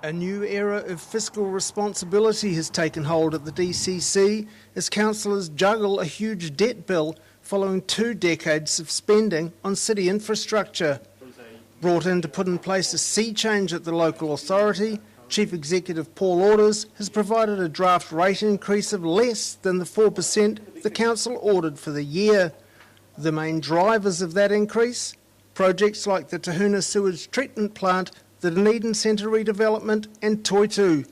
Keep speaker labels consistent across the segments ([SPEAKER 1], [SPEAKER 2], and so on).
[SPEAKER 1] A new era of fiscal responsibility has taken hold at the DCC as councillors juggle a huge debt bill following 2 decades of spending on city infrastructure. Brought in to put in place a sea change at the local authority, Chief Executive Paul Orders has provided a draft rate increase of less than the 4% the council ordered for the year. The main drivers of that increase? Projects like the Tahuna Sewage Treatment Plant, the Dunedin Centre redevelopment and Toitu.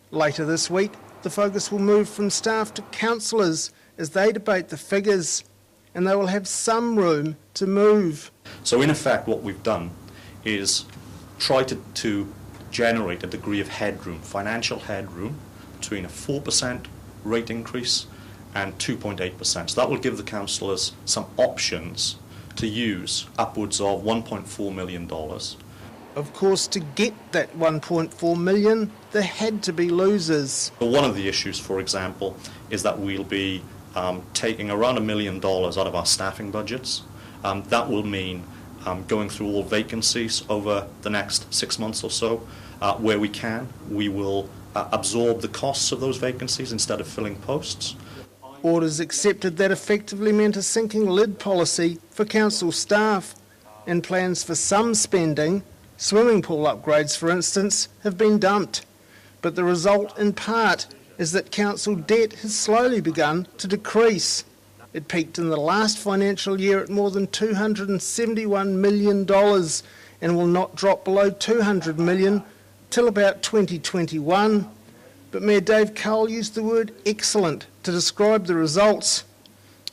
[SPEAKER 1] Later this week, the focus will move from staff to councillors as they debate the figures, and they will have some room to move.
[SPEAKER 2] So in effect what we've done is try to generate a degree of headroom, financial headroom, between a 4% rate increase and 2.8%. So that will give the councillors some options to use upwards of $1.4 million.
[SPEAKER 1] Of course, to get that $1.4 million, there had to be losers.
[SPEAKER 2] One of the issues, for example, is that we'll be taking around $1 million out of our staffing budgets. That will mean going through all vacancies over the next 6 months or so. Where we can, we will absorb the costs of those vacancies instead of filling posts.
[SPEAKER 1] Orders accepted that effectively meant a sinking lid policy for council staff, and plans for some spending, swimming pool upgrades for instance, have been dumped. But the result in part is that council debt has slowly begun to decrease. It peaked in the last financial year at more than $271 million and will not drop below $200 million till about 2021. But Mayor Dave Cull used the word excellent to describe the results.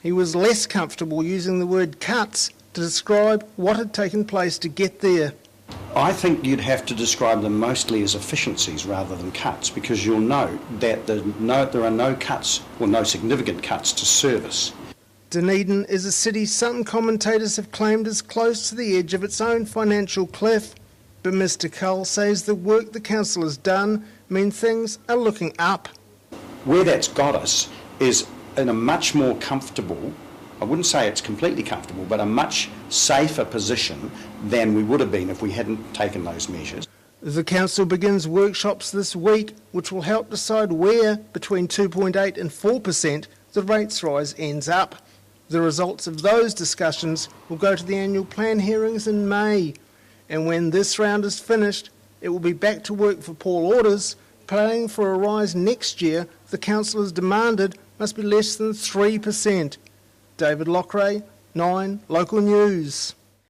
[SPEAKER 1] He was less comfortable using the word cuts to describe what had taken place to get there.
[SPEAKER 3] I think you'd have to describe them mostly as efficiencies rather than cuts, because you'll note that there are no cuts or no significant cuts to service.
[SPEAKER 1] Dunedin is a city some commentators have claimed is close to the edge of its own financial cliff, but Mr Cull says the work the council has done mean things are looking up.
[SPEAKER 3] Where that's got us is in a much more comfortable, I wouldn't say it's completely comfortable, but a much safer position than we would have been if we hadn't taken those measures.
[SPEAKER 1] The council begins workshops this week which will help decide where, between 2.8 and 4%, the rates rise ends up. The results of those discussions will go to the annual plan hearings in May, and when this round is finished, it will be back to work for Paul Orders, planning for a rise next year the councillors demanded must be less than 3%. David Lockray, 9 Local News.